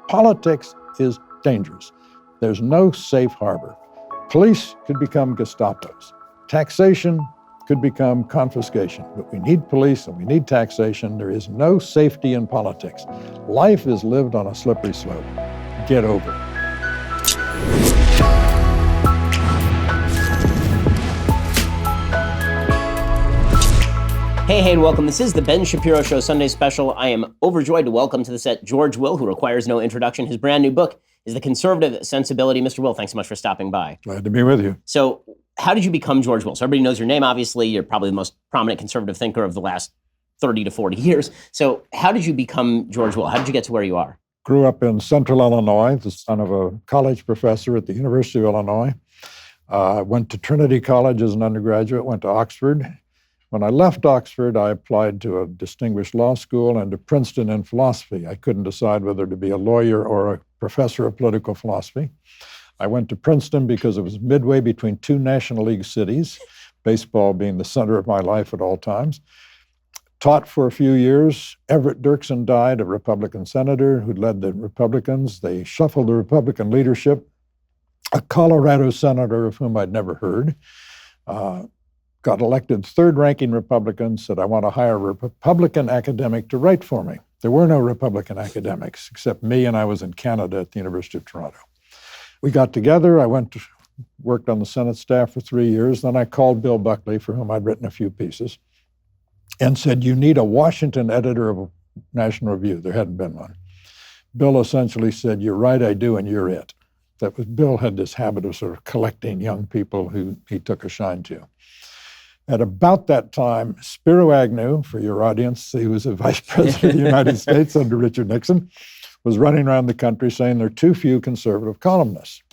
Politics is dangerous. There's no safe harbor. Police could become Gestapos. Taxation could become confiscation. But we need police and we need taxation. There is no safety in politics. Life is lived on a slippery slope. Get over it. Hey, and welcome. This is the Ben Shapiro Show Sunday Special. I am overjoyed to welcome to the set George Will, who requires no introduction. His brand new book is The Conservative Sensibility. Mr. Will, thanks so much for stopping by. Glad to be with you. So how did you become George Will? So everybody knows your name, obviously. You're probably the most prominent conservative thinker of the last 30 to 40 years. So how did you become George Will? How did you get to where you are? Grew up in Central Illinois, the son of a college professor at the University of Illinois. Went to Trinity College as an undergraduate, went to Oxford. When I left Oxford, I applied to a distinguished law school and to Princeton in philosophy. I couldn't decide whether to be a lawyer or a professor of political philosophy. I went to Princeton because it was midway between two National League cities, baseball being the center of my life at all times. Taught for a few years. Everett Dirksen died, a Republican senator who'd led the Republicans. They shuffled the Republican leadership. A Colorado senator of whom I'd never heard got elected third-ranking Republican, said, I want to hire a Republican academic to write for me. There were no Republican academics except me, and I was in Canada at the University of Toronto. We got together. I worked on the Senate staff for 3 years. Then I called Bill Buckley, for whom I'd written a few pieces, and said, you need a Washington editor of a National Review. There hadn't been one. Bill essentially said, you're right, I do, and you're it. Bill had this habit of sort of collecting young people who he took a shine to. At about that time, Spiro Agnew, for your audience, he was a vice president of the United States under Richard Nixon, was running around the country saying there are too few conservative columnists.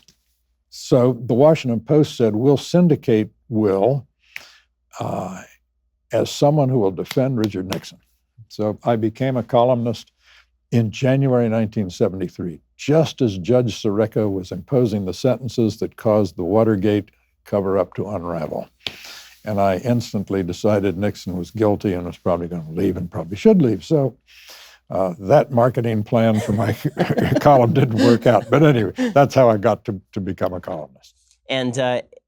So the Washington Post said, we'll syndicate Will as someone who will defend Richard Nixon. So I became a columnist in January 1973, just as Judge Sirica was imposing the sentences that caused the Watergate cover-up to unravel. And I instantly decided Nixon was guilty and was probably going to leave and probably should leave. So that marketing plan for my column didn't work out. But anyway, that's how I got to become a columnist. And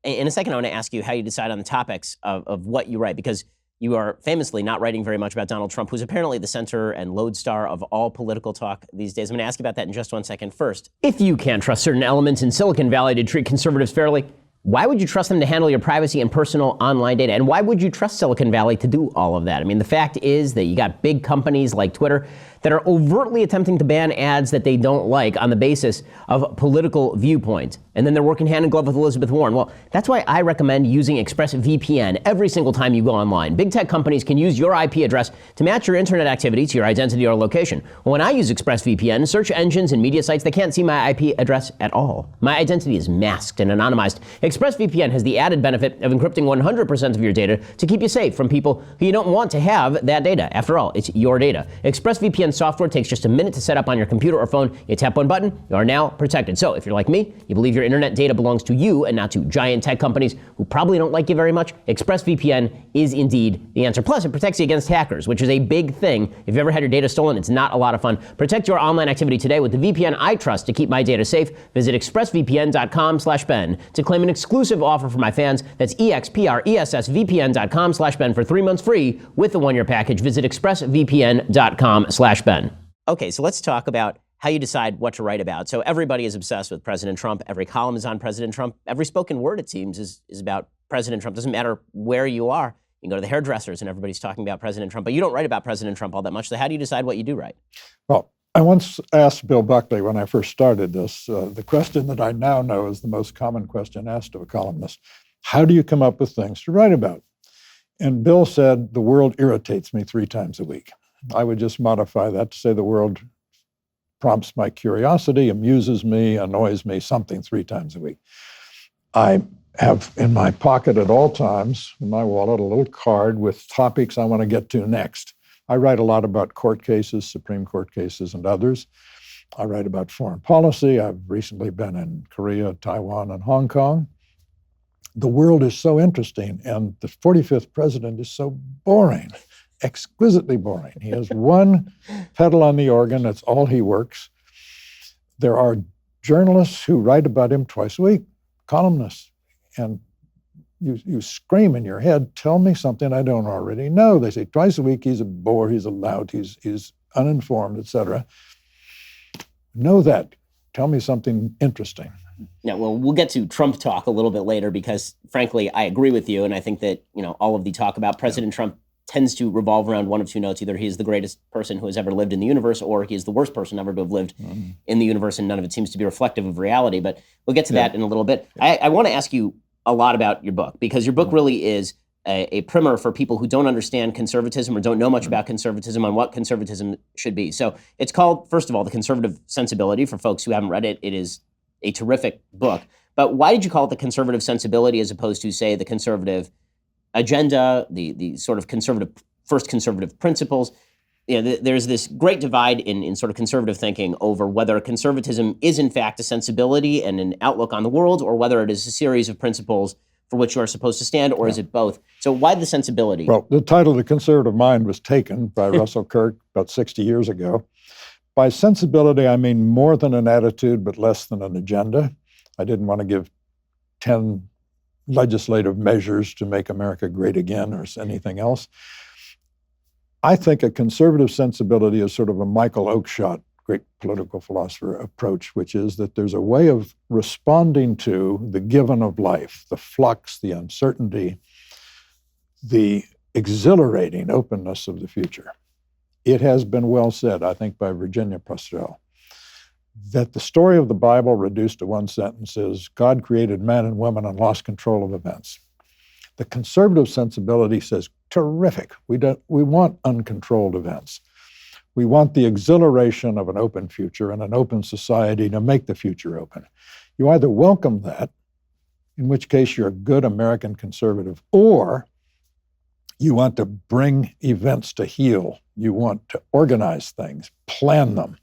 in a second, I want to ask you how you decide on the topics of what you write, because you are famously not writing very much about Donald Trump, who's apparently the center and lodestar of all political talk these days. I'm going to ask you about that in just 1 second. First, if you can't trust certain elements in Silicon Valley to treat conservatives fairly, why would you trust them to handle your privacy and personal online data? And why would you trust Silicon Valley to do all of that? I mean, the fact is that you got big companies like Twitter that are overtly attempting to ban ads that they don't like on the basis of political viewpoint. And then they're working hand in glove with Elizabeth Warren. Well, that's why I recommend using ExpressVPN every single time you go online. Big tech companies can use your IP address to match your internet activity to your identity or location. Well, when I use ExpressVPN, search engines and media sites, they can't see my IP address at all. My identity is masked and anonymized. ExpressVPN has the added benefit of encrypting 100% of your data to keep you safe from people who you don't want to have that data. After all, it's your data. ExpressVPN software takes just a minute to set up on your computer or phone. You tap one button, you are now protected. So if you're like me, you believe your internet data belongs to you and not to giant tech companies who probably don't like you very much, ExpressVPN is indeed the answer. Plus, it protects you against hackers, which is a big thing. If you've ever had your data stolen, it's not a lot of fun. Protect your online activity today with the VPN I trust to keep my data safe. Visit expressvpn.com/Ben to claim an exclusive offer for my fans. That's expressvpn.com/Ben for 3 months free with the 1-year package. Visit expressvpn.com/Ben. Okay, so let's talk about how you decide what to write about. So everybody is obsessed with President Trump. Every column is on President Trump. Every spoken word, it seems, is about President Trump. Doesn't matter where you are. You can go to the hairdressers and everybody's talking about President Trump. But you don't write about President Trump all that much. So how do you decide what you do write? Well, I once asked Bill Buckley when I first started this, the question that I now know is the most common question asked of a columnist. How do you come up with things to write about? And Bill said, the world irritates me 3 times a week. I would just modify that to say the world prompts my curiosity, amuses me, annoys me, something 3 times a week. I have in my pocket at all times, in my wallet, a little card with topics I want to get to next. I write a lot about court cases, Supreme Court cases, and others. I write about foreign policy. I've recently been in Korea, Taiwan, and Hong Kong. The world is so interesting, and the 45th president is so boring. Exquisitely boring. He has one pedal on the organ. That's all he works. There are journalists who write about him twice a week, columnists, and you scream in your head, tell me something I don't already know. They say twice a week he's a bore, he's a lout, he's uninformed, etc. Know that. Tell me something interesting. Yeah, well, we'll get to Trump talk a little bit later because, frankly, I agree with you, and I think that all of the talk about President Trump tends to revolve around one of two notes: either he is the greatest person who has ever lived in the universe, or he is the worst person ever to have lived in the universe, and none of it seems to be reflective of reality. But we'll get to that in a little bit. I want to ask you a lot about your book, because your book really is a primer for people who don't understand conservatism or don't know much about conservatism on what conservatism should be. So it's called, first of all, The Conservative Sensibility. For folks who haven't read it, it is a terrific book. But why did you call it The Conservative Sensibility as opposed to, say, The Conservative Agenda, the sort of first conservative principles? There's this great divide in sort of conservative thinking over whether conservatism is in fact a sensibility and an outlook on the world, or whether it is a series of principles for which you are supposed to stand, or is it both? So why the sensibility? Well, the title The Conservative Mind was taken by Russell Kirk about 60 years ago. By sensibility, I mean more than an attitude, but less than an agenda. I didn't want to give 10 legislative measures to make America great again or anything else. I think a conservative sensibility is sort of a Michael Oakeshott, great political philosopher, approach, which is that there's a way of responding to the given of life, the flux, the uncertainty, the exhilarating openness of the future. It has been well said, I think, by Virginia Postel, that the story of the Bible reduced to one sentence is God created man and woman and lost control of events. The conservative sensibility says, terrific, we want uncontrolled events. We want the exhilaration of an open future and an open society to make the future open. You either welcome that, in which case you're a good American conservative, or you want to bring events to heel. You want to organize things, plan them,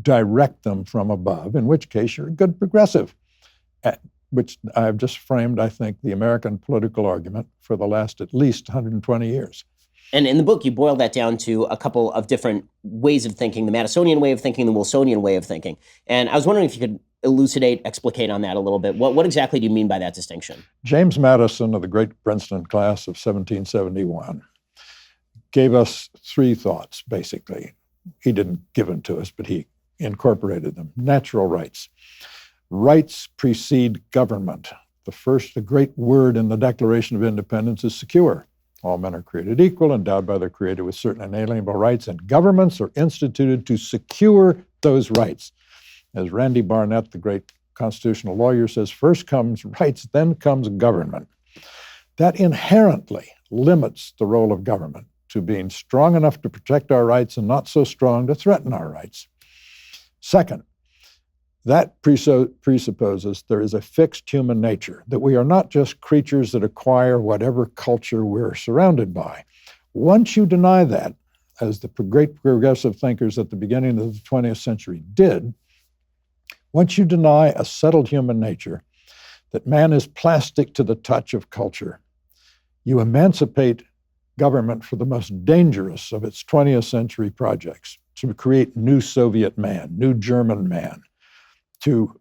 direct them from above, in which case you're a good progressive, which I've just framed, I think, the American political argument for the last at least 120 years. And in the book, you boil that down to a couple of different ways of thinking: the Madisonian way of thinking, the Wilsonian way of thinking. And I was wondering if you could elucidate, explicate on that a little bit. What exactly do you mean by that distinction? James Madison of the great Princeton class of 1771 gave us three thoughts, basically. He didn't give them to us, but he incorporated them. Natural rights. Rights precede government. The great word in the Declaration of Independence is secure. All men are created equal, endowed by their Creator with certain inalienable rights, and governments are instituted to secure those rights. As Randy Barnett, the great constitutional lawyer, says, first comes rights, then comes government. That inherently limits the role of government to being strong enough to protect our rights and not so strong to threaten our rights. Second, that presupposes there is a fixed human nature, that we are not just creatures that acquire whatever culture we're surrounded by. Once you deny that, as the great progressive thinkers at the beginning of the 20th century did, once you deny a settled human nature, that man is plastic to the touch of culture, you emancipate government for the most dangerous of its 20th century projects, to create new Soviet man, new German man, to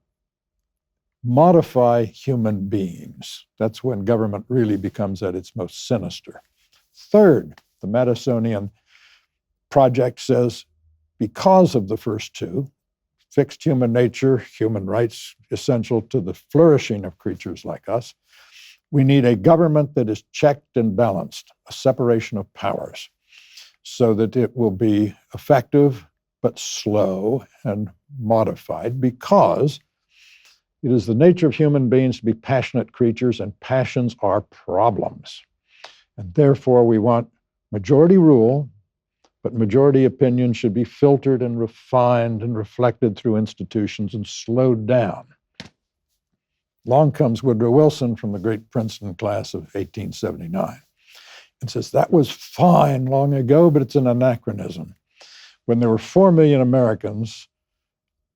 modify human beings. That's when government really becomes at its most sinister. Third, the Madisonian project says, because of the first two, fixed human nature, human rights essential to the flourishing of creatures like us, we need a government that is checked and balanced, a separation of powers, so that it will be effective but slow and modified, because it is the nature of human beings to be passionate creatures, and passions are problems. And therefore, we want majority rule, but majority opinion should be filtered and refined and reflected through institutions and slowed down. Along comes Woodrow Wilson from the great Princeton class of 1879 and says, that was fine long ago, but it's an anachronism. When there were 4 million Americans,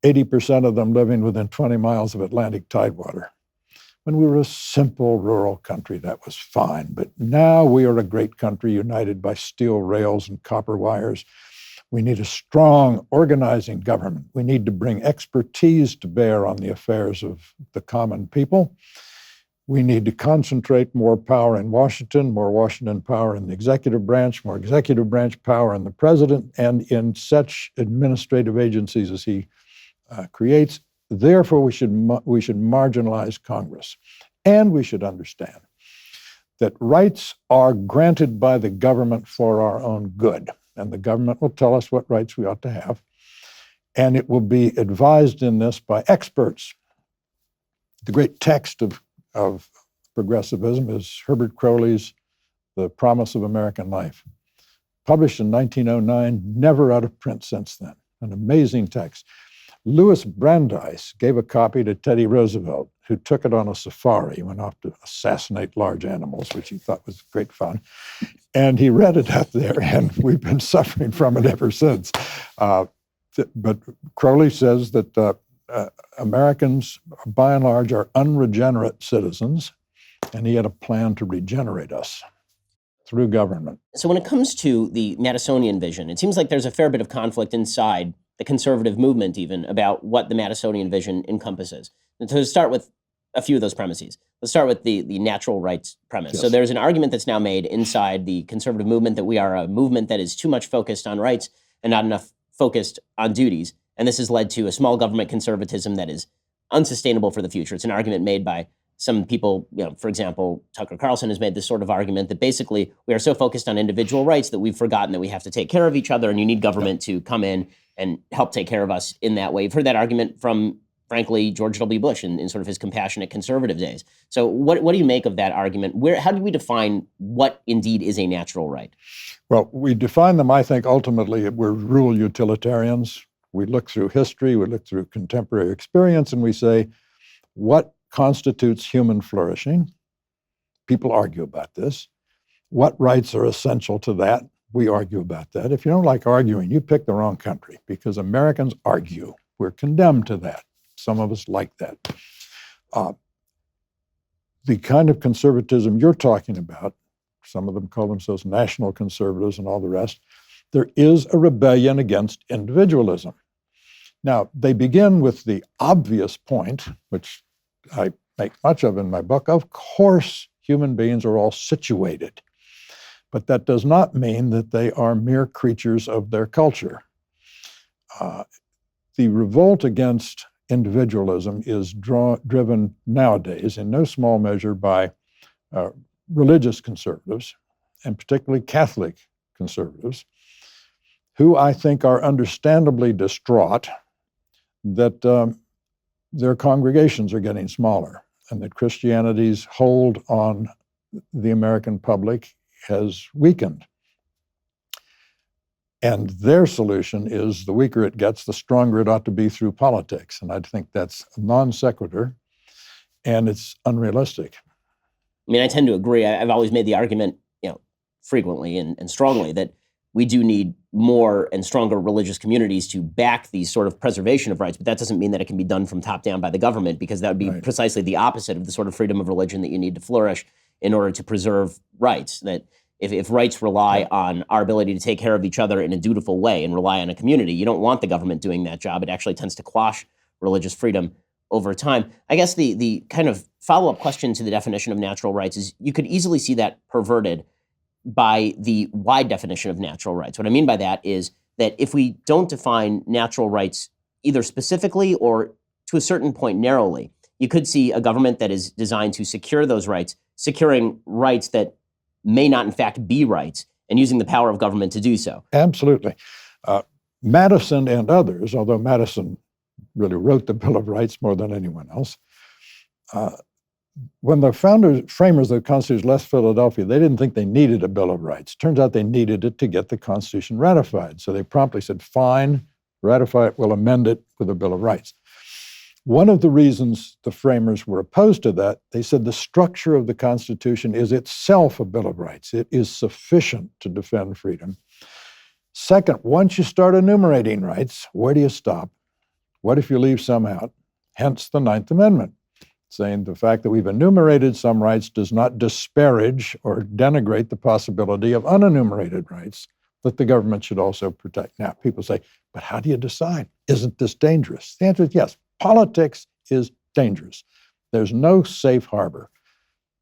80% of them living within 20 miles of Atlantic tidewater. When we were a simple rural country, that was fine. But now we are a great country united by steel rails and copper wires. We need a strong organizing government. We need to bring expertise to bear on the affairs of the common people. We need to concentrate more power in Washington, more Washington power in the executive branch, more executive branch power in the president, and in such administrative agencies as he creates. Therefore, we should marginalize Congress. And we should understand that rights are granted by the government for our own good. And the government will tell us what rights we ought to have. And it will be advised in this by experts. The great text of progressivism is Herbert Crowley's The Promise of American Life, published in 1909, never out of print since then. An amazing text. Louis Brandeis gave a copy to Teddy Roosevelt, who took it on a safari. He went off to assassinate large animals, which he thought was great fun. And he read it up there, and we've been suffering from it ever since. But Crowley says that Americans, by and large, are unregenerate citizens, and he had a plan to regenerate us through government. So when it comes to the Madisonian vision, it seems like there's a fair bit of conflict inside the conservative movement even about what the Madisonian vision encompasses. And to start with a few of those premises, let's start with the natural rights premise. Yes. So there's an argument that's now made inside the conservative movement that we are a movement that is too much focused on rights and not enough focused on duties. And this has led to a small government conservatism that is unsustainable for the future. It's an argument made by some people, for example, Tucker Carlson has made this sort of argument that basically we are so focused on individual rights that we've forgotten that we have to take care of each other, and you need government to come in and help take care of us in that way. You've heard that argument from, frankly, George W. Bush in sort of his compassionate conservative days. So what do you make of that argument? How do we define what indeed is a natural right? Well, we define them, I think, ultimately, we're rule utilitarians. We look through history, we look through contemporary experience, and we say, what constitutes human flourishing? People argue about this. What rights are essential to that? We argue about that. If you don't like arguing, you pick the wrong country, because Americans argue. We're condemned to that. Some of us like that. The kind of conservatism you're talking about, some of them call themselves national conservatives and all the rest, there is a rebellion against individualism. Now, they begin with the obvious point, which I make much of in my book. Of course, human beings are all situated, but that does not mean that they are mere creatures of their culture. The revolt against individualism is driven nowadays in no small measure by religious conservatives, and particularly Catholic conservatives, who I think are understandably distraught that their congregations are getting smaller and that Christianity's hold on the American public has weakened. And their solution is the weaker it gets, the stronger it ought to be through politics. And I think that's non sequitur, and it's unrealistic. I mean, I tend to agree. I've always made the argument, frequently and strongly that we do need more and stronger religious communities to back the sort of preservation of rights, but that doesn't mean that it can be done from top down by the government, because that would be precisely the opposite of the sort of freedom of religion that you need to flourish in order to preserve rights. That if rights rely on our ability to take care of each other in a dutiful way and rely on a community, you don't want the government doing that job. It actually tends to quash religious freedom over time. I guess the kind of follow-up question to the definition of natural rights is you could easily see that perverted by the wide definition of natural rights. What I mean by that is that if we don't define natural rights either specifically or to a certain point narrowly, you could see a government that is designed to secure those rights, securing rights that may not in fact be rights, and using the power of government to do so. Absolutely. Madison and others, although Madison really wrote the Bill of Rights more than anyone else, when the framers of the Constitution left Philadelphia, they didn't think they needed a Bill of Rights. Turns out they needed it to get the Constitution ratified. So they promptly said, fine, ratify it, we'll amend it with a Bill of Rights. One of the reasons the framers were opposed to that, they said the structure of the Constitution is itself a Bill of Rights. It is sufficient to defend freedom. Second, once you start enumerating rights, where do you stop? What if you leave some out? Hence the Ninth Amendment, saying the fact that we've enumerated some rights does not disparage or denigrate the possibility of unenumerated rights. that the government should also protect. Now, people say, but how do you decide? Isn't this dangerous? The answer is yes. Politics is dangerous. There's no safe harbor.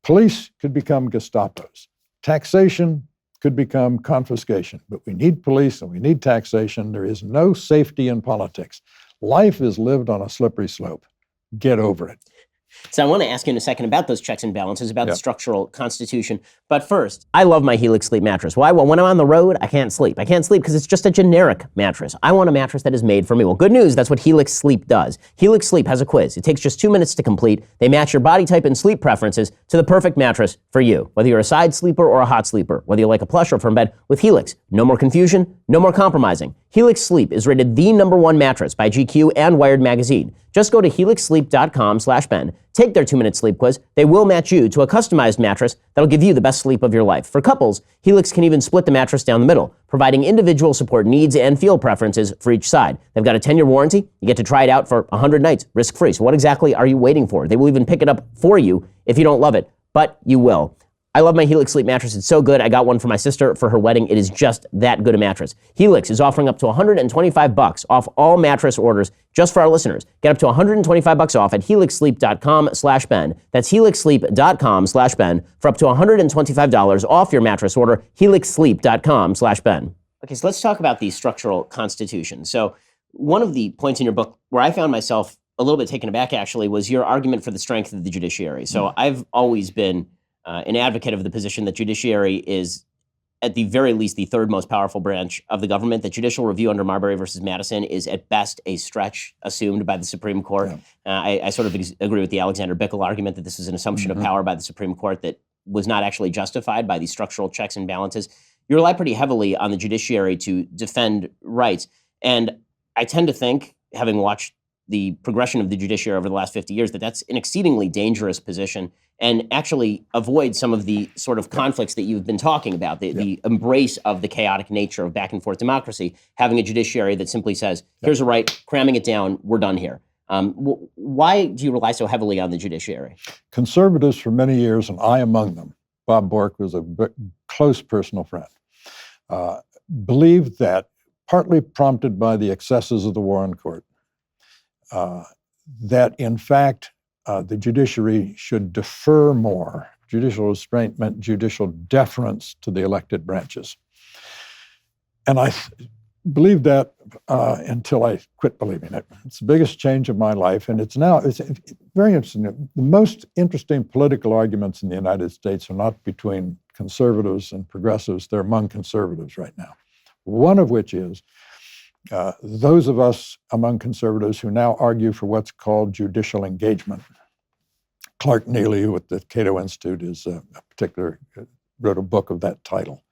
Police could become Gestapos. Taxation could become confiscation. But we need police and we need taxation. There is no safety in politics. Life is lived on a slippery slope. Get over it. So I want to ask you in a second about those checks and balances, about the structural constitution. But first, I love my Helix sleep mattress. Why? Well, when I'm on the road, I can't sleep. I can't sleep because it's just a generic mattress. I want a mattress that is made for me. Well, good news, that's what Helix Sleep does. Helix Sleep has a quiz. It takes just 2 minutes to complete. They match your body type and sleep preferences to the perfect mattress for you. Whether you're a side sleeper or a hot sleeper, whether you like a plush or firm bed, with Helix, no more confusion, no more compromising. Helix Sleep is rated the #1 mattress by GQ and Wired Magazine. Just go to helixsleep.com/Ben. Take their 2-minute sleep quiz. They will match you to a customized mattress that'll give you the best sleep of your life. For couples, Helix can even split the mattress down the middle, providing individual support needs and feel preferences for each side. They've got a 10-year warranty. You get to try it out for 100 nights, risk-free. So what exactly are you waiting for? They will even pick it up for you if you don't love it, but you will. I love my Helix Sleep mattress. It's so good. I got one for my sister for her wedding. It is just that good a mattress. Helix is offering up to $125 off all mattress orders just for our listeners. Get up to $125 off at helixsleep.com/Ben. That's helixsleep.com/Ben for up to $125 off your mattress order. helixsleep.com/Ben. Okay, so let's talk about the structural constitution. So one of the points in your book where I found myself a little bit taken aback actually was your argument for the strength of the judiciary. So I've always been an advocate of the position that judiciary is, at the very least, the third most powerful branch of the government. That judicial review under Marbury versus Madison is at best a stretch assumed by the Supreme Court. Yeah. I sort of agree with the Alexander Bickel argument that this is an assumption of power by the Supreme Court that was not actually justified by these structural checks and balances. You rely pretty heavily on the judiciary to defend rights. And I tend to think, having watched the progression of the judiciary over the last 50 years, that that's an exceedingly dangerous position and actually avoid some of the sort of conflicts that you've been talking about, the embrace of the chaotic nature of back and forth democracy, having a judiciary that simply says, here's a right, cramming it down, we're done here. Why do you rely so heavily on the judiciary? Conservatives for many years, and I among them, Bob Bork was a close personal friend, believed that, partly prompted by the excesses of the Warren Court, that in fact, the judiciary should defer more. Judicial restraint meant judicial deference to the elected branches. And I believed that until I quit believing it. It's the biggest change of my life, and it's very interesting. The most interesting political arguments in the United States are not between conservatives and progressives, they're among conservatives right now. One of which is those of us among conservatives who now argue for what's called judicial engagement. Clark Neely with the Cato Institute wrote a book of that title.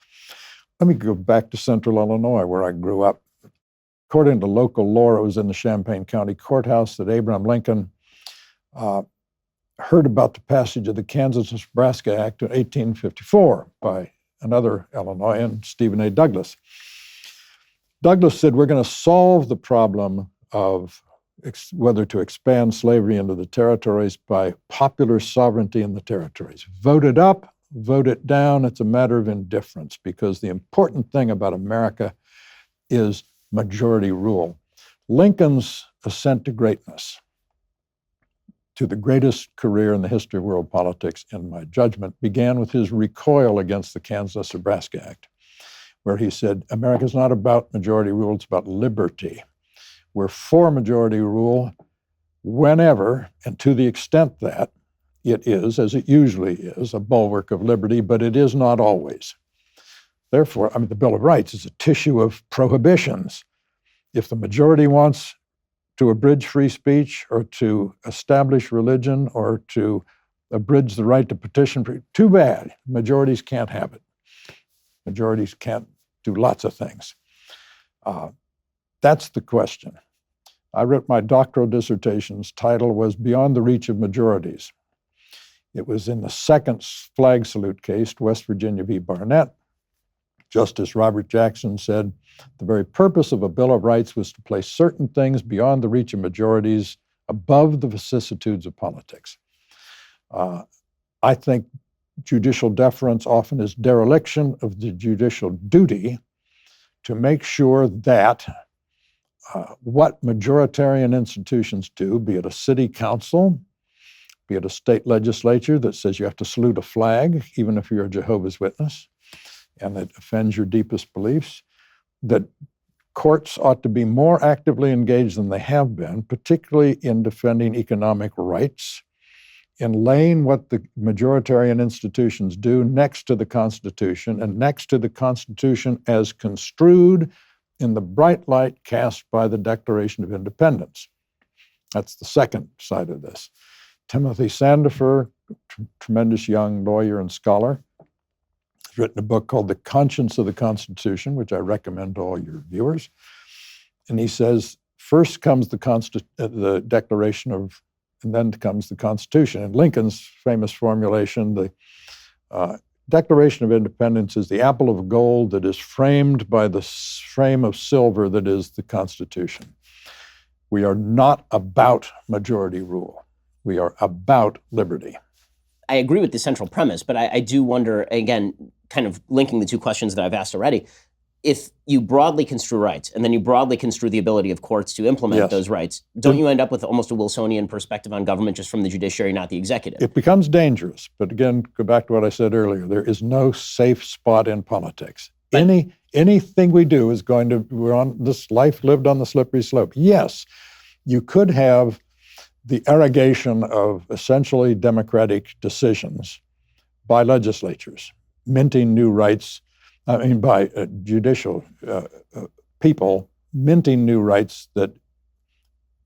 Let me go back to Central Illinois, where I grew up. According to local law, it was in the Champaign County Courthouse that Abraham Lincoln heard about the passage of the Kansas-Nebraska Act in 1854 by another Illinoisan, Stephen A. Douglas. Douglas said, we're going to solve the problem of whether to expand slavery into the territories by popular sovereignty in the territories. Vote it up, vote it down, it's a matter of indifference, because the important thing about America is majority rule. Lincoln's ascent to greatness, to the greatest career in the history of world politics, in my judgment, began with his recoil against the Kansas-Nebraska Act, where he said, America's not about majority rule, it's about liberty. We're for majority rule whenever and to the extent that it is, as it usually is, a bulwark of liberty, but it is not always. Therefore, the Bill of Rights is a tissue of prohibitions. If the majority wants to abridge free speech or to establish religion or to abridge the right to petition, too bad. Majorities can't have it. Majorities can't do lots of things. That's the question. I wrote my doctoral dissertation's title was Beyond the Reach of Majorities. It was in the second flag salute case, West Virginia v. Barnett. Justice Robert Jackson said, the very purpose of a Bill of Rights was to place certain things beyond the reach of majorities above the vicissitudes of politics. I think judicial deference often is dereliction of the judicial duty to make sure that what majoritarian institutions do, be it a city council, be it a state legislature that says you have to salute a flag, even if you're a Jehovah's Witness, and it offends your deepest beliefs, that courts ought to be more actively engaged than they have been, particularly in defending economic rights, in laying what the majoritarian institutions do next to the Constitution and next to the Constitution as construed in the bright light cast by the Declaration of Independence. That's the second side of this. Timothy Sandifer, tremendous young lawyer and scholar, has written a book called The Conscience of the Constitution, which I recommend to all your viewers. And he says, first comes the Declaration of, and then comes the Constitution. And Lincoln's famous formulation, the Declaration of Independence is the apple of gold that is framed by the frame of silver that is the Constitution. We are not about majority rule. We are about liberty. I agree with the central premise, but I do wonder, again, kind of linking the two questions that I've asked already, if you broadly construe rights and then you broadly construe the ability of courts to implement those rights, don't you end up with almost a Wilsonian perspective on government just from the judiciary, not the executive? It becomes dangerous. But again, go back to what I said earlier. There is no safe spot in politics. Anything we do is going to, we're on this life lived on the slippery slope. Yes, you could have the arrogation of essentially democratic decisions by legislatures, minting new rights, by judicial people minting new rights that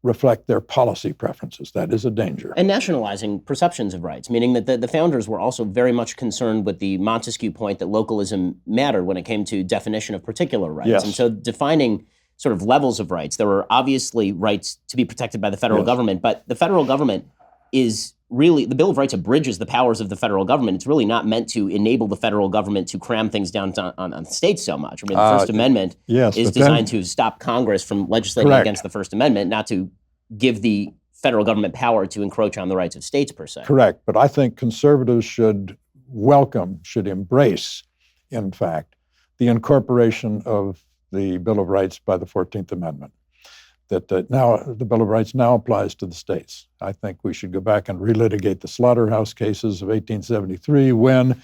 reflect their policy preferences. That is a danger. And nationalizing perceptions of rights, meaning that the founders were also very much concerned with the Montesquieu point that localism mattered when it came to definition of particular rights. Yes. And so defining sort of levels of rights, there were obviously rights to be protected by the federal government, but the federal government is really, the Bill of Rights abridges the powers of the federal government. It's really not meant to enable the federal government to cram things down on the states so much. I mean, the First Amendment is designed to stop Congress from legislating against the First Amendment, not to give the federal government power to encroach on the rights of states, per se. Correct. But I think conservatives should embrace, in fact, the incorporation of the Bill of Rights by the 14th Amendment. That now the Bill of Rights now applies to the states. I think we should go back and relitigate the slaughterhouse cases of 1873 when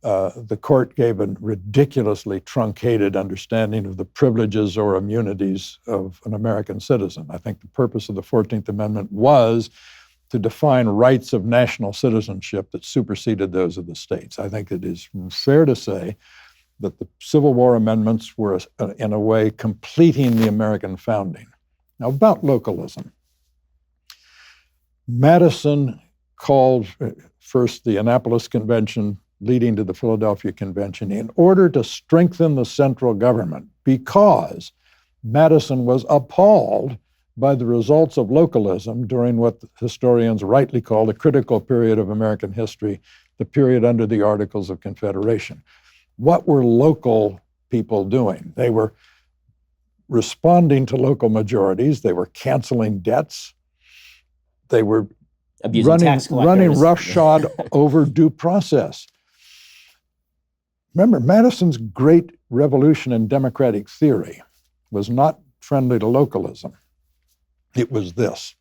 the court gave a ridiculously truncated understanding of the privileges or immunities of an American citizen. I think the purpose of the 14th Amendment was to define rights of national citizenship that superseded those of the states. I think it is fair to say that the Civil War amendments were, in a way, completing the American founding. Now, about localism. Madison called first the Annapolis Convention, leading to the Philadelphia Convention, in order to strengthen the central government, because Madison was appalled by the results of localism during what historians rightly call the critical period of American history, the period under the Articles of Confederation. What were local people doing? They were responding to local majorities. They were canceling debts. They were running roughshod over due process. Remember, Madison's great revolution in democratic theory was not friendly to localism. It was this.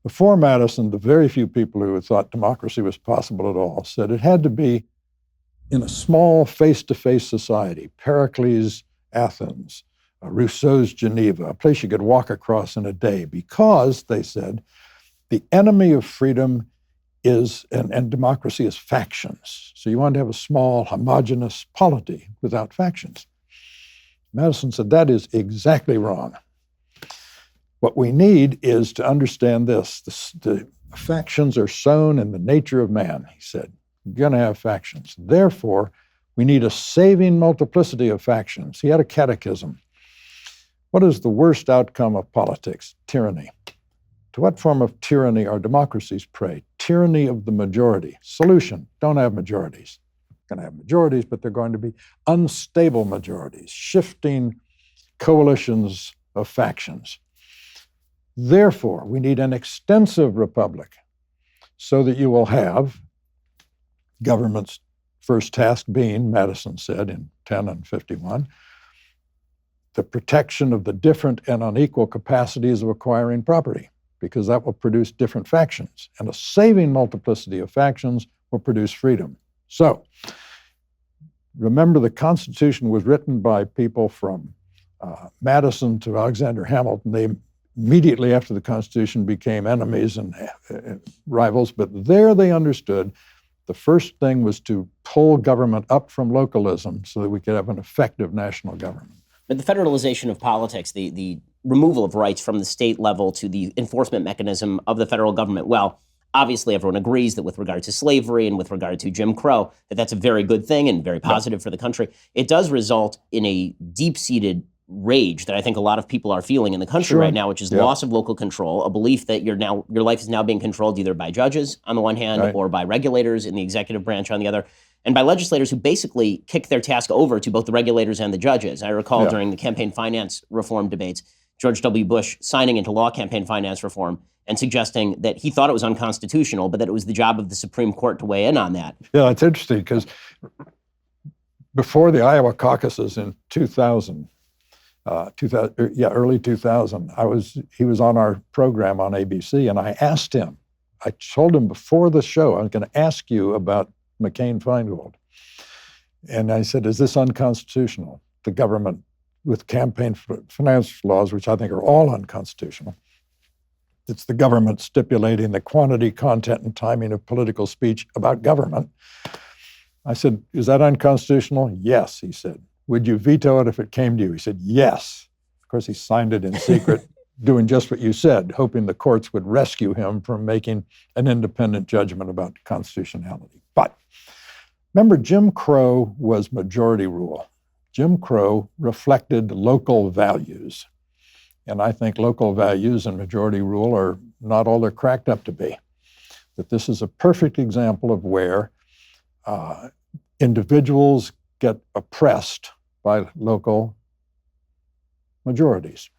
Before Madison, the very few people who had thought democracy was possible at all said it had to be in a small face-to-face society, Pericles' Athens, Rousseau's Geneva, a place you could walk across in a day, because, they said, the enemy of freedom is, and democracy is factions. So you want to have a small, homogeneous polity without factions. Madison said that is exactly wrong. What we need is to understand this. The factions are sown in the nature of man, he said. You're going to have factions. Therefore, we need a saving multiplicity of factions. He had a catechism. What is the worst outcome of politics? Tyranny. To what form of tyranny are democracies prey? Tyranny of the majority. Solution, don't have majorities. You're going to have majorities, but they're going to be unstable majorities, shifting coalitions of factions. Therefore, we need an extensive republic so that you will have government's first task being, Madison said in 10 and 51, the protection of the different and unequal capacities of acquiring property, because that will produce different factions. And a saving multiplicity of factions will produce freedom. So, remember, the Constitution was written by people from Madison to Alexander Hamilton. They immediately after the Constitution became enemies and rivals, but there they understood the first thing was to pull government up from localism so that we could have an effective national government. But the federalization of politics, the removal of rights from the state level to the enforcement mechanism of the federal government, well, obviously everyone agrees that with regard to slavery and with regard to Jim Crow, that that's a very good thing and very positive for the country. It does result in a deep-seated rage that I think a lot of people are feeling in the country right now, which is loss of local control, a belief that your life is now being controlled either by judges on the one hand or by regulators in the executive branch on the other, and by legislators who basically kick their task over to both the regulators and the judges. I recall during the campaign finance reform debates, George W. Bush signing into law campaign finance reform and suggesting that he thought it was unconstitutional, but that it was the job of the Supreme Court to weigh in on that. Yeah, it's interesting because before the Iowa caucuses in 2000, early 2000, he was on our program on ABC, and I asked him, I told him before the show, I was going to ask you about McCain-Feingold. And I said, is this unconstitutional? The government with campaign finance laws, which I think are all unconstitutional. It's the government stipulating the quantity, content, and timing of political speech about government. I said, is that unconstitutional? Yes, he said. Would you veto it if it came to you? He said, yes. Of course, he signed it in secret, doing just what you said, hoping the courts would rescue him from making an independent judgment about constitutionality. But remember, Jim Crow was majority rule. Jim Crow reflected local values. And I think local values and majority rule are not all they're cracked up to be. That this is a perfect example of where individuals get oppressed by local majorities.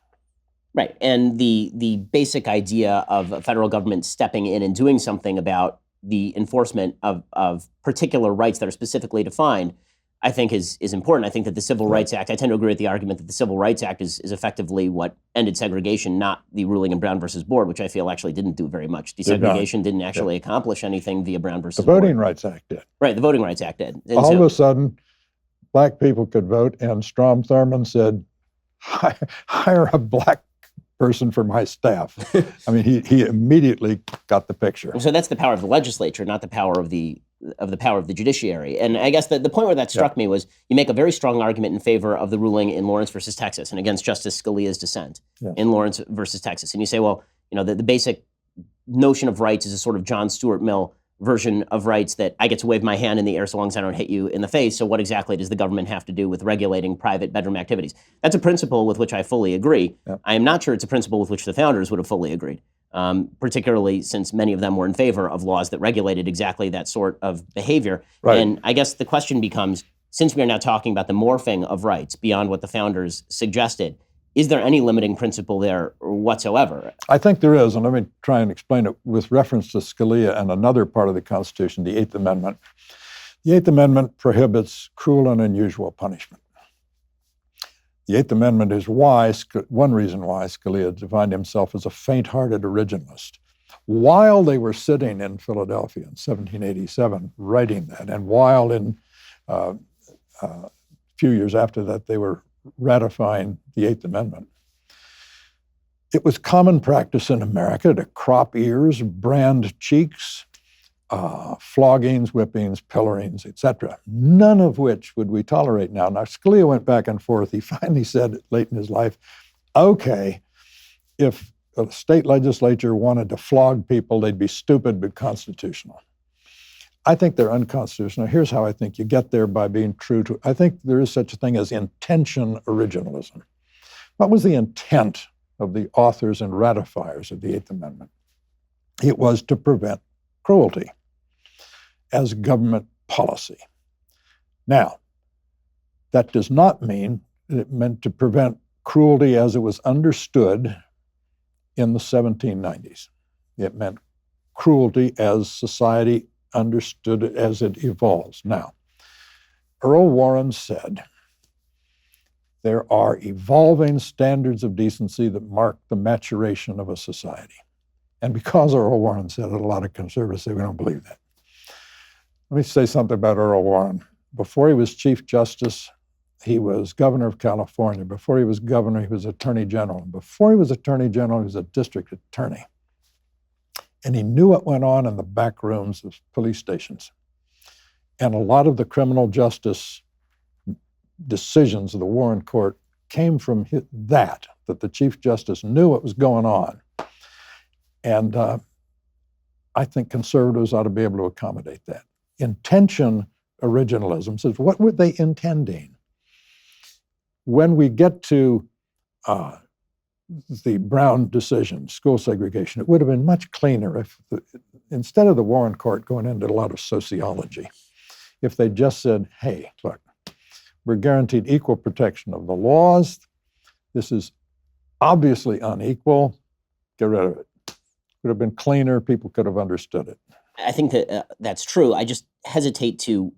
Right, and the basic idea of a federal government stepping in and doing something about the enforcement of particular rights that are specifically defined, I think is important. I think that the Civil Rights Act, I tend to agree with the argument that the Civil Rights Act is effectively what ended segregation, not the ruling in Brown versus Board, which I feel actually didn't do very much. Desegregation didn't actually accomplish anything via Brown versus Board. The Voting Rights Act did. Right, the Voting Rights Act did. And all of a sudden, black people could vote, and Strom Thurmond said, hire a black person for my staff. I mean, he immediately got the picture. So that's the power of the legislature, not the power of the power of the judiciary. And I guess the point where that struck me was you make a very strong argument in favor of the ruling in Lawrence versus Texas and against Justice Scalia's dissent in Lawrence versus Texas. And you say, well, you know, the basic notion of rights is a sort of John Stuart Mill version of rights that I get to wave my hand in the air so long as I don't hit you in the face. So what exactly does the government have to do with regulating private bedroom activities? That's a principle with which I fully agree. I am not sure it's a principle with which the founders would have fully agreed, particularly since many of them were in favor of laws that regulated exactly that sort of behavior. Right. And I guess the question becomes, since we are now talking about the morphing of rights beyond what the founders suggested, is there any limiting principle there whatsoever? I think there is, and let me try and explain it with reference to Scalia and another part of the Constitution, the Eighth Amendment. The Eighth Amendment prohibits cruel and unusual punishment. The Eighth Amendment is one reason why Scalia defined himself as a faint-hearted originalist. While they were sitting in Philadelphia in 1787 writing that, and while in a few years after that they were ratifying the Eighth Amendment, it was common practice in America to crop ears, brand cheeks, floggings, whippings, pillorings, etc., none of which would we tolerate now. Now, Scalia went back and forth. He finally said late in his life, okay, if a state legislature wanted to flog people, they'd be stupid but constitutional. I think they're unconstitutional. Here's how I think you get there by being true to, I think there is such a thing as intention originalism. What was the intent of the authors and ratifiers of the Eighth Amendment? It was to prevent cruelty as government policy. Now, that does not mean that it meant to prevent cruelty as it was understood in the 1790s. It meant cruelty as society understood it as it evolves. Now, Earl Warren said, there are evolving standards of decency that mark the maturation of a society. And because Earl Warren said it, a lot of conservatives say we don't believe that. Let me say something about Earl Warren. Before he was Chief Justice, he was governor of California. Before he was governor, he was attorney general. Before he was attorney general, he was a district attorney. And he knew what went on in the back rooms of police stations. And a lot of the criminal justice decisions of the Warren Court came from that the Chief Justice knew what was going on. And I think conservatives ought to be able to accommodate that. Intention originalism says, what were they intending? When we get to the Brown decision, school segregation, it would have been much cleaner if, instead of the Warren Court going into a lot of sociology, if they just said, hey, look, we're guaranteed equal protection of the laws. This is obviously unequal. Get rid of it. Would have been cleaner. People could have understood it. I think that that's true. I just hesitate to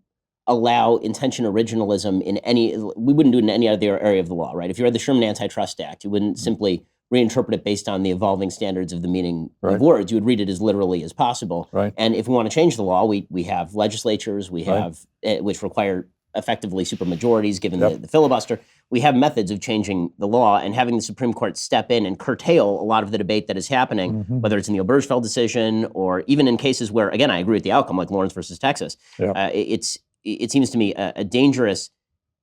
allow intention originalism in any, we wouldn't do it in any other area of the law, right? If you read the Sherman Antitrust Act, you wouldn't simply reinterpret it based on the evolving standards of the meaning of words. You would read it as literally as possible. Right. And if we want to change the law, we have legislatures, we have, which require effectively supermajorities given the filibuster. We have methods of changing the law, and having the Supreme Court step in and curtail a lot of the debate that is happening, whether it's in the Obergefell decision or even in cases where, again, I agree with the outcome, like Lawrence versus Texas. It seems to me a dangerous,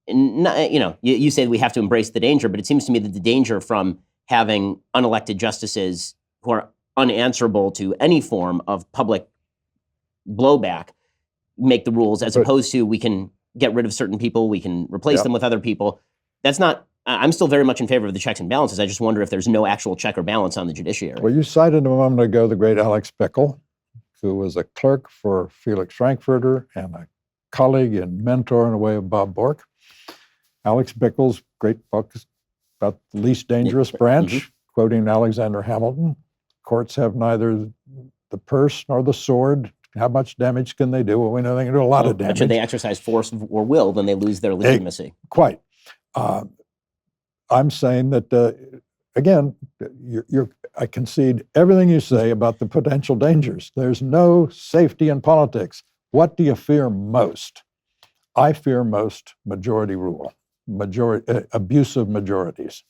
you say we have to embrace the danger, but it seems to me that the danger from having unelected justices who are unanswerable to any form of public blowback make the rules, as opposed to we can get rid of certain people, we can replace them with other people. That's not, I'm still very much in favor of the checks and balances. I just wonder if there's no actual check or balance on the judiciary. Well, you cited a moment ago the great Alex Bickle, who was a clerk for Felix Frankfurter and a colleague and mentor in a way of Bob Bork. Alex Bickle's great book is about the least dangerous branch, quoting Alexander Hamilton. Courts have neither the purse nor the sword. How much damage can they do? Well, we know they can do a lot of damage. But should they exercise force or will, then they lose their legitimacy. Quite. I'm saying that, again, I concede everything you say about the potential dangers. There's no safety in politics. What do you fear most? I fear most majority rule, abusive majorities.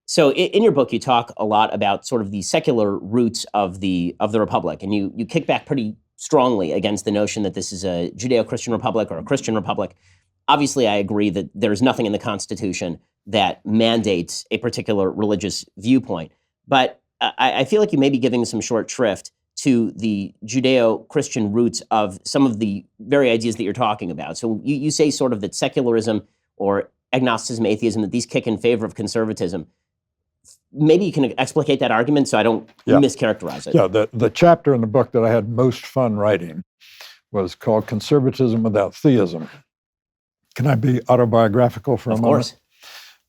So in your book, you talk a lot about sort of the secular roots of the republic, and you kick back pretty strongly against the notion that this is a Judeo-Christian republic or a Christian republic. Obviously, I agree that there's nothing in the Constitution that mandates a particular religious viewpoint. But I feel like you may be giving some short shrift to the Judeo-Christian roots of some of the very ideas that you're talking about. So you say sort of that secularism or agnosticism, atheism, that these kick in favor of conservatism. Maybe you can explicate that argument so I don't mischaracterize it. Yeah, the chapter in the book that I had most fun writing was called Conservatism Without Theism. Can I be autobiographical for a moment? Of course.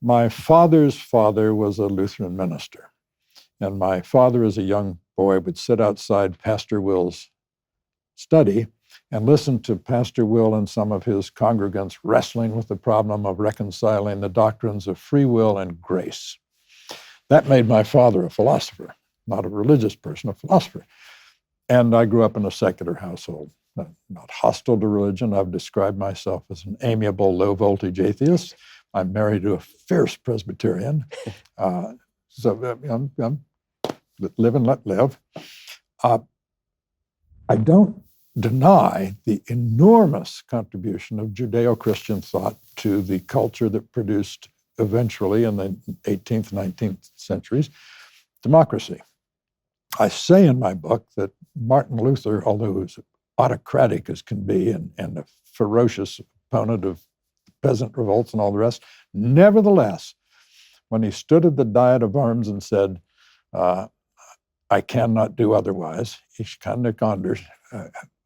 My father's father was a Lutheran minister, and my father as a young boy would sit outside Pastor Will's study and listen to Pastor Will and some of his congregants wrestling with the problem of reconciling the doctrines of free will and grace. That made my father a philosopher, not a religious person, a philosopher. And I grew up in a secular household, not hostile to religion. I've described myself as an amiable, low-voltage atheist. I'm married to a fierce Presbyterian. So I'm live and let live. I don't deny the enormous contribution of Judeo-Christian thought to the culture that produced eventually in the 18th, 19th centuries, democracy. I say in my book that Martin Luther, although he was autocratic as can be and a ferocious opponent of peasant revolts and all the rest, nevertheless, when he stood at the Diet of Arms and said, I cannot do otherwise, ich kann nicht anders,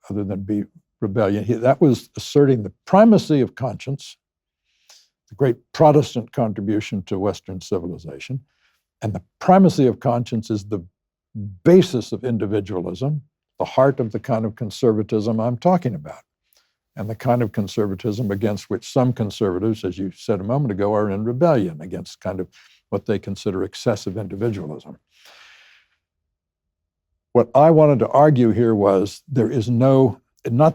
other than be rebellion, that was asserting the primacy of conscience, the great Protestant contribution to Western civilization. And the primacy of conscience is the basis of individualism, the heart of the kind of conservatism I'm talking about. and the kind of conservatism against which some conservatives, as you said a moment ago, are in rebellion against kind of what they consider excessive individualism. What I wanted to argue here was there is not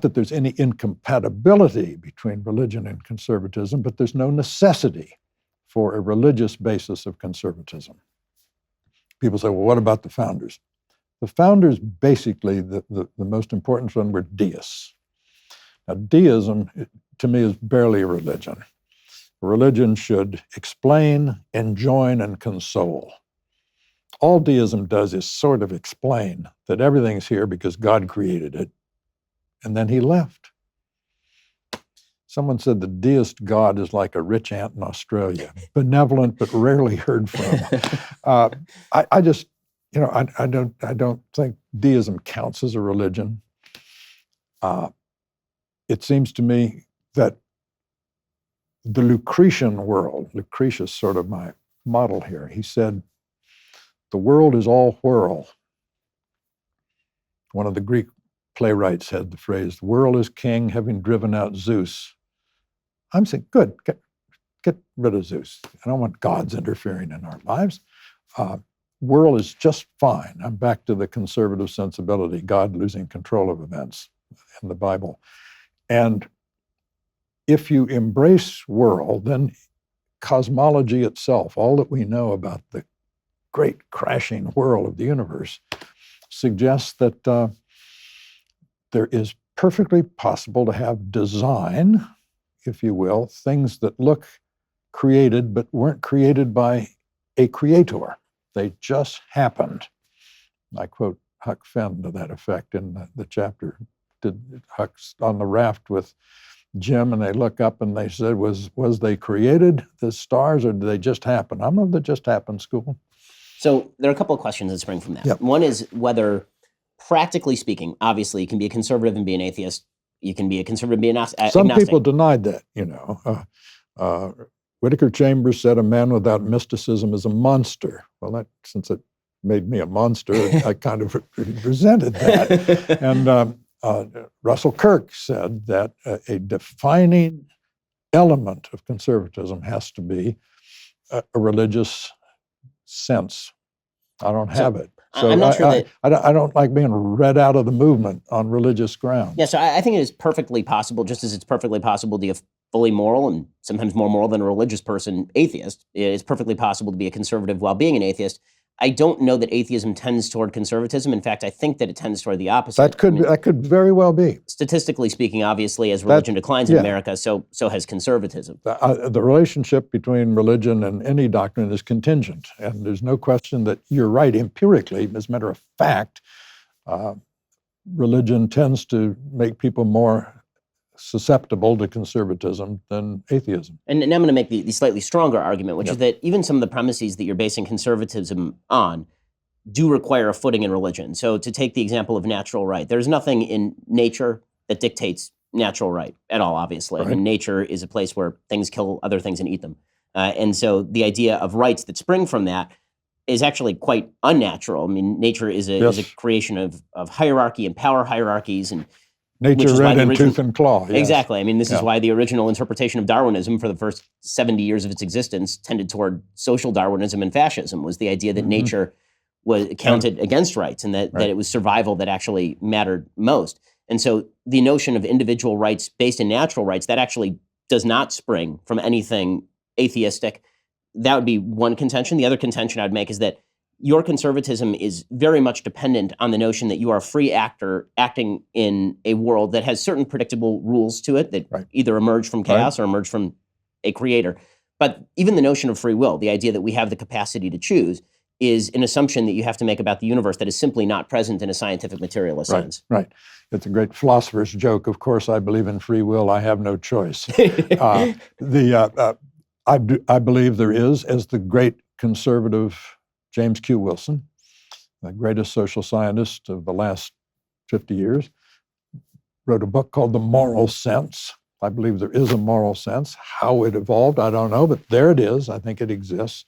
that there's any incompatibility between religion and conservatism, but there's no necessity for a religious basis of conservatism. People say, well, what about the founders? The founders, basically, the most important one were deists. Now, deism, to me, is barely a religion. A religion should explain, enjoin, and console. All deism does is sort of explain that everything's here because God created it, and then he left. Someone said the deist God is like a rich aunt in Australia, benevolent but rarely heard from. I just, I don't think deism counts as a religion. It seems to me that the Lucretian world, Lucretius sort of my model here, he said, the world is all whirl. One of the Greek playwrights had the phrase, the world is king, having driven out Zeus. I'm saying, good, get rid of Zeus. I don't want gods interfering in our lives. World is just fine. I'm back to the conservative sensibility, God losing control of events in the Bible. And if you embrace world, then cosmology itself, all that we know about the great crashing whirl of the universe, suggests that there is perfectly possible to have design, if you will, things that look created but weren't created by a creator. They just happened. I quote Huck Finn to that effect in the chapter. Huck's on the raft with Jim, and they look up and they said, was they created, the stars, or did they just happen? I'm of the just happened school. So there are a couple of questions that spring from that. Yep. One is whether, practically speaking, obviously you can be a conservative and be an atheist. You can be a conservative and be an agnostic. Some people denied that, Whittaker Chambers said a man without mysticism is a monster. Well, since it made me a monster, I kind of resented that. And Russell Kirk said that a defining element of conservatism has to be a religious sense. I don't have it. So I'm not sure that I don't like being read out of the movement on religious grounds. Yeah, so I think it is perfectly possible, just as it's perfectly possible to be a fully moral and sometimes more moral than a religious person, atheist. It's perfectly possible to be a conservative while being an atheist. I don't know that atheism tends toward conservatism. In fact, I think that it tends toward the opposite. That could very well be. Statistically speaking, obviously, as religion declines in America, so has conservatism. The relationship between religion and any doctrine is contingent, and there's no question that you're right empirically. As a matter of fact, religion tends to make people more susceptible to conservatism than atheism. And now I'm going to make the slightly stronger argument, which is that even some of the premises that you're basing conservatism on do require a footing in religion. So to take the example of natural right, there's nothing in nature that dictates natural right at all, obviously. Right. I mean, nature is a place where things kill other things and eat them. And so the idea of rights that spring from that is actually quite unnatural. I mean, nature is a creation of hierarchy and power hierarchies, and nature red in tooth and claw. Yes. Exactly. I mean, this is why the original interpretation of Darwinism for the first 70 years of its existence tended toward social Darwinism and fascism, was the idea that nature was counted against rights, and that it was survival that actually mattered most. And so the notion of individual rights based in natural rights, that actually does not spring from anything atheistic. That would be one contention. The other contention I'd make is that your conservatism is very much dependent on the notion that you are a free actor acting in a world that has certain predictable rules to it that either emerge from chaos or emerge from a creator. But even the notion of free will, the idea that we have the capacity to choose, is an assumption that you have to make about the universe that is simply not present in a scientific materialist sense. Right. It's a great philosopher's joke. Of course, I believe in free will. I have no choice. I believe there is, as the great conservative James Q. Wilson, the greatest social scientist of the last 50 years, wrote a book called The Moral Sense. I believe there is a moral sense. How it evolved, I don't know, but there it is. I think it exists.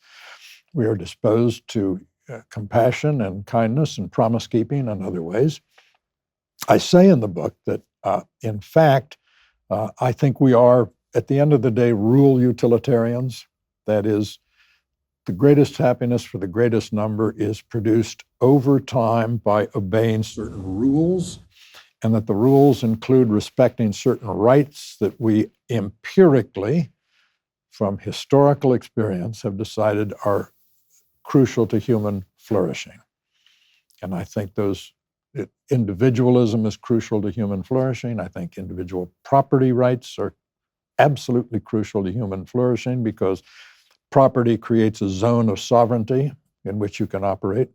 We are disposed to compassion and kindness and promise-keeping and other ways. I say in the book that, in fact, I think we are, at the end of the day, rule utilitarians. That is, the greatest happiness for the greatest number is produced over time by obeying certain rules, and that the rules include respecting certain rights that we empirically, from historical experience, have decided are crucial to human flourishing. And I think individualism is crucial to human flourishing. I think individual property rights are absolutely crucial to human flourishing because property creates a zone of sovereignty in which you can operate.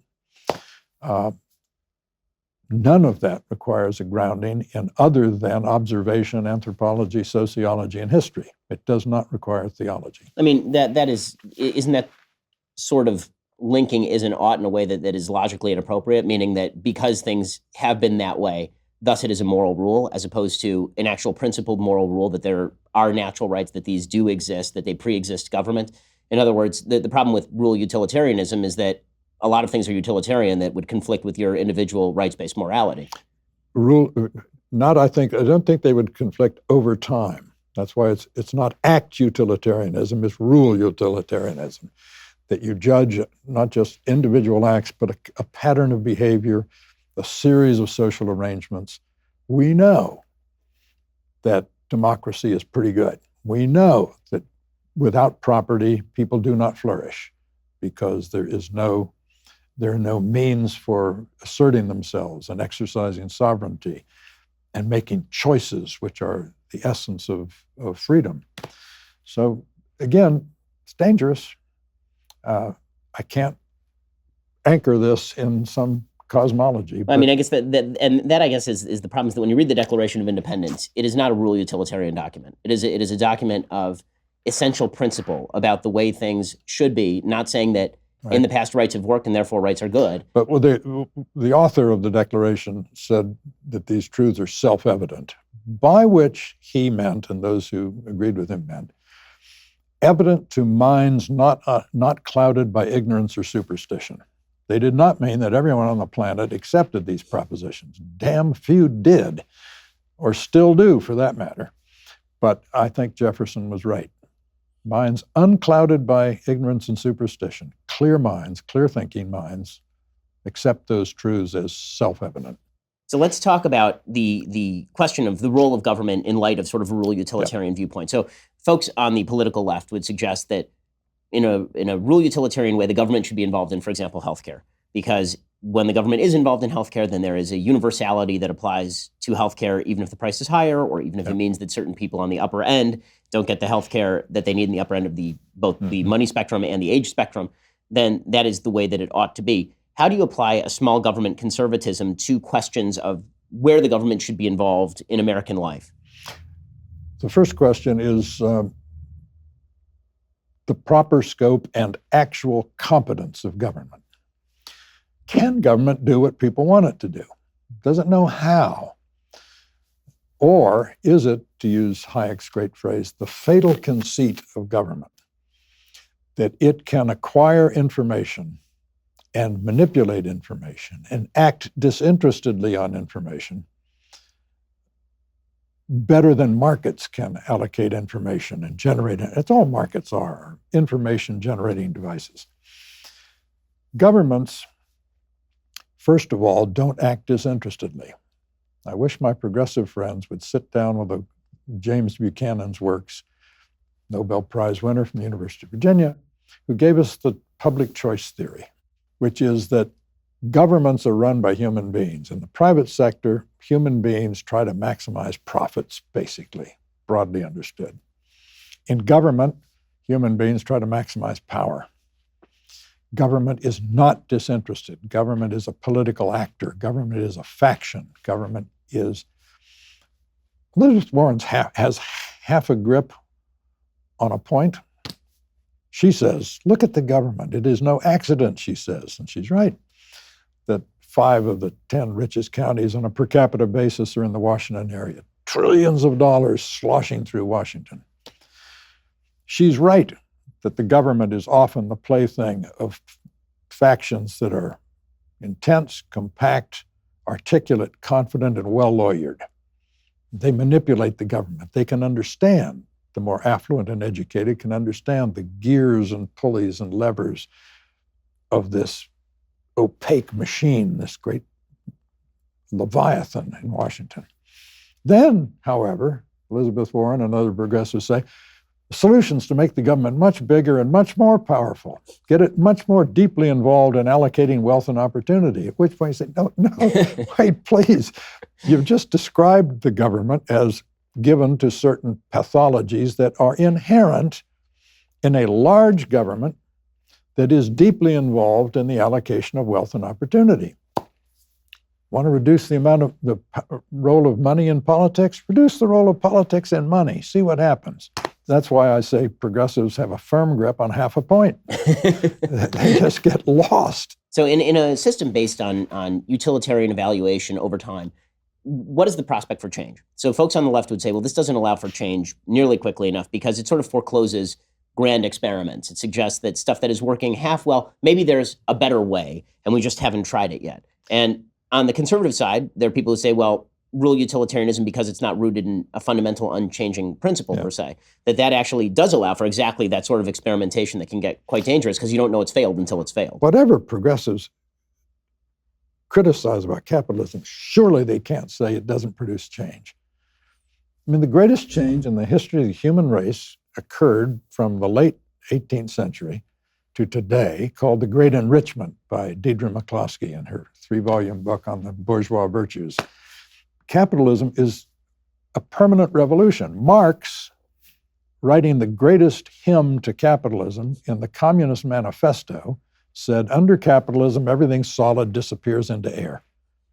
None of that requires a grounding in other than observation, anthropology, sociology, and history. It does not require theology. I mean, isn't that sort of linking is and ought in a way that is logically inappropriate, meaning that because things have been that way, thus it is a moral rule, as opposed to an actual principled moral rule that there are natural rights, that these do exist, that they pre-exist government. In other words, the problem with rule utilitarianism is that a lot of things are utilitarian that would conflict with your individual rights-based morality. I don't think they would conflict over time. That's why it's not act utilitarianism, it's rule utilitarianism. That you judge not just individual acts, but a pattern of behavior, a series of social arrangements. We know that democracy is pretty good. We know that without property, people do not flourish because there are no means for asserting themselves and exercising sovereignty and making choices, which are the essence of freedom. So again, it's dangerous. I can't anchor this in some cosmology. I mean, I guess that I guess is the problem, is that when you read the Declaration of Independence, it is not a rule utilitarian document. It is a document of essential principle about the way things should be, not saying that in the past rights have worked and therefore rights are good. But the author of the Declaration said that these truths are self-evident, by which he meant, and those who agreed with him meant, evident to minds not clouded by ignorance or superstition. They did not mean that everyone on the planet accepted these propositions. Damn few did, or still do for that matter. But I think Jefferson was right. Minds unclouded by ignorance and superstition, clear minds, clear thinking minds, accept those truths as self-evident. So let's talk about the question of the role of government in light of sort of a rule utilitarian viewpoint. So folks on the political left would suggest that in a rule utilitarian way, the government should be involved in, for example, healthcare, because when the government is involved in healthcare, then there is a universality that applies to healthcare, even if the price is higher, or even if it means that certain people on the upper end don't get the healthcare that they need in the upper end of both the money spectrum and the age spectrum. Then that is the way that it ought to be. How do you apply a small government conservatism to questions of where the government should be involved in American life? The first question is the proper scope and actual competence of government. Can government do what people want it to do? Does it know how? Or is it, to use Hayek's great phrase, the fatal conceit of government, that it can acquire information and manipulate information and act disinterestedly on information better than markets can allocate information and generate it? That's all markets are, information generating devices. Governments, first of all, don't act disinterestedly. I wish my progressive friends would sit down with James Buchanan's works, Nobel Prize winner from the University of Virginia, who gave us the public choice theory, which is that governments are run by human beings. In the private sector, human beings try to maximize profits, basically, broadly understood. In government, human beings try to maximize power. Government is not disinterested. Government is a political actor. Government is a faction. Government is... Elizabeth Warren has half a grip on a point. She says, look at the government. It is no accident, she says, and she's right, that 5 of the 10 richest counties on a per capita basis are in the Washington area. Trillions of dollars sloshing through Washington. She's right that the government is often the plaything of factions that are intense, compact, articulate, confident, and well-lawyered. They manipulate the government. They can understand, the more affluent and educated can understand the gears and pulleys and levers of this opaque machine, this great Leviathan in Washington. Then, however, Elizabeth Warren and other progressives say, solutions to make the government much bigger and much more powerful, get it much more deeply involved in allocating wealth and opportunity, at which point you say, no, wait, please. You've just described the government as given to certain pathologies that are inherent in a large government that is deeply involved in the allocation of wealth and opportunity. Want to reduce the amount of the role of money in politics? Reduce the role of politics in money. See what happens. That's why I say progressives have a firm grip on half a point. They just get lost. So in a system based on utilitarian evaluation over time, what is the prospect for change? So folks on the left would say, well, this doesn't allow for change nearly quickly enough because it sort of forecloses grand experiments. It suggests that stuff that is working half well, maybe there's a better way, and we just haven't tried it yet. And on the conservative side, there are people who say, well, rule utilitarianism because it's not rooted in a fundamental unchanging principle per se, that actually does allow for exactly that sort of experimentation that can get quite dangerous because you don't know it's failed until it's failed. Whatever progressives criticize about capitalism, surely they can't say it doesn't produce change. I mean, the greatest change in the history of the human race occurred from the late 18th century to today, called The Great Enrichment by Deirdre McCloskey in her 3-volume book on the bourgeois virtues. Capitalism is a permanent revolution. Marx, writing the greatest hymn to capitalism in the Communist Manifesto, said, under capitalism, everything solid disappears into air.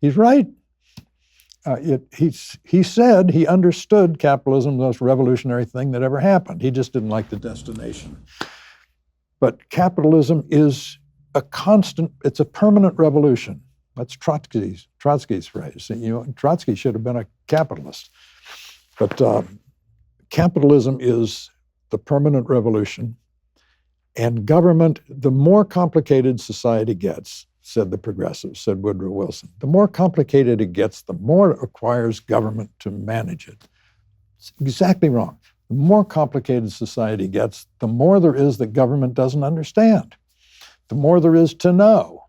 He's right. He said he understood capitalism, the most revolutionary thing that ever happened. He just didn't like the destination. But capitalism is a constant, it's a permanent revolution. That's Trotsky's phrase. Trotsky should have been a capitalist. But capitalism is the permanent revolution. And government, the more complicated society gets, said the progressives, said Woodrow Wilson, the more complicated it gets, the more it requires government to manage it. It's exactly wrong. The more complicated society gets, the more there is that government doesn't understand. The more there is to know.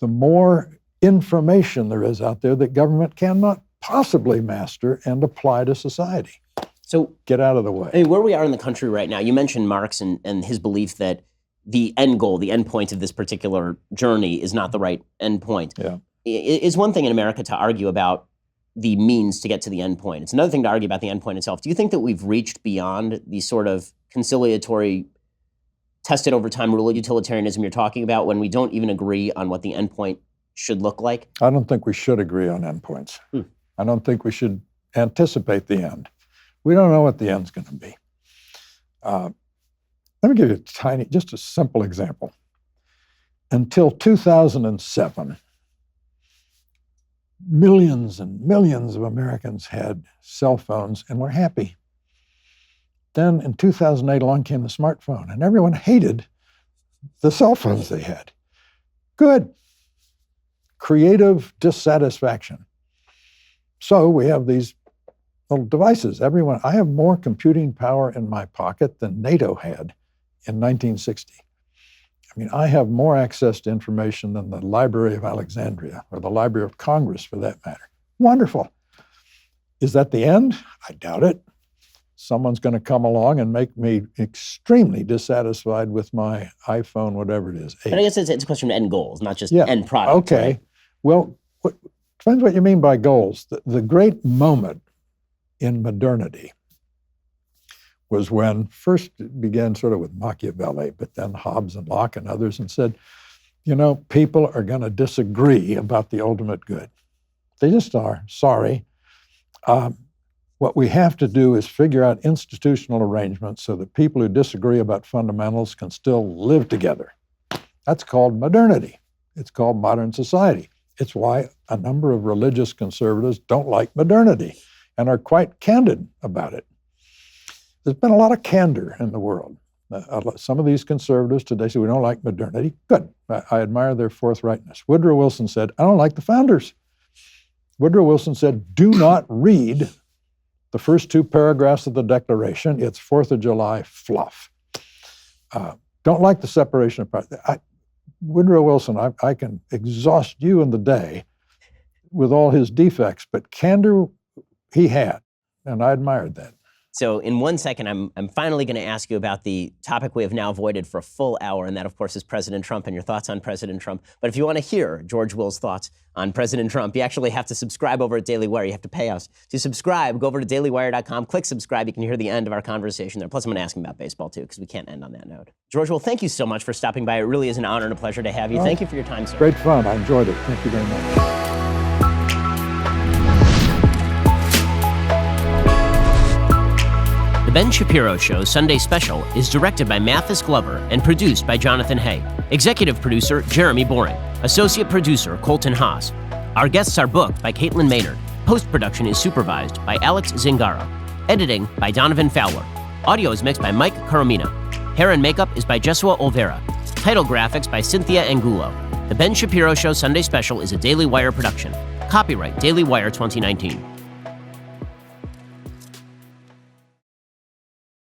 The more information there is out there that government cannot possibly master and apply to society. So get out of the way. I mean, where we are in the country right now, you mentioned Marx and his belief that the end goal, the end point of this particular journey is not the right end point. Yeah. It's one thing in America to argue about the means to get to the end point. It's another thing to argue about the end point itself. Do you think that we've reached beyond the sort of conciliatory, tested over time rule of utilitarianism you're talking about when we don't even agree on what the end point should look like? I don't think we should agree on endpoints. I don't think we should anticipate the end. We don't know what the end's going to be. Let me give you just a simple example. Until 2007, millions and millions of Americans had cell phones and were happy. Then in 2008, along came the smartphone, and everyone hated the cell phones they had. Good. Creative dissatisfaction. So we have these little devices. I have more computing power in my pocket than NATO had in 1960. I mean, I have more access to information than the Library of Alexandria or the Library of Congress, for that matter. Wonderful. Is that the end? I doubt it. Someone's going to come along and make me extremely dissatisfied with my iPhone, whatever it is. 8. But I guess it's a question of end goals, not just end products. Okay. Right? Well, depends what you mean by goals. The great moment in modernity was when first it began sort of with Machiavelli, but then Hobbes and Locke and others, and said, people are going to disagree about the ultimate good. They just are. Sorry. What we have to do is figure out institutional arrangements so that people who disagree about fundamentals can still live together. That's called modernity. It's called modern society. It's why a number of religious conservatives don't like modernity and are quite candid about it. There's been a lot of candor in the world. Some of these conservatives today say we don't like modernity. Good. I admire their forthrightness. Woodrow Wilson said, I don't like the founders. Woodrow Wilson said, do not read the first 2 paragraphs of the Declaration, it's 4th of July fluff. Don't like the separation of powers. Woodrow Wilson, I can exhaust you in the day with all his defects, but candor he had, and I admired that. So in 1 second, I'm finally going to ask you about the topic we have now avoided for a full hour, and that, of course, is President Trump and your thoughts on President Trump. But if you want to hear George Will's thoughts on President Trump, you actually have to subscribe over at Daily Wire. You have to pay us. To subscribe, go over to dailywire.com, click subscribe. You can hear the end of our conversation there. Plus, I'm going to ask him about baseball, too, because we can't end on that note. George Will, thank you so much for stopping by. It really is an honor and a pleasure to have you. Thank you for your time, sir. Great fun. I enjoyed it. Thank you very much. The Ben Shapiro Show Sunday Special is directed by Mathis Glover and produced by Jonathan Hay. Executive producer, Jeremy Boring. Associate producer, Colton Haas. Our guests are booked by Caitlin Maynard. Post-production is supervised by Alex Zingaro. Editing by Donovan Fowler. Audio is mixed by Mike Coromina. Hair and makeup is by Jesua Olvera. Title graphics by Cynthia Angulo. The Ben Shapiro Show Sunday Special is a Daily Wire production. Copyright Daily Wire 2019.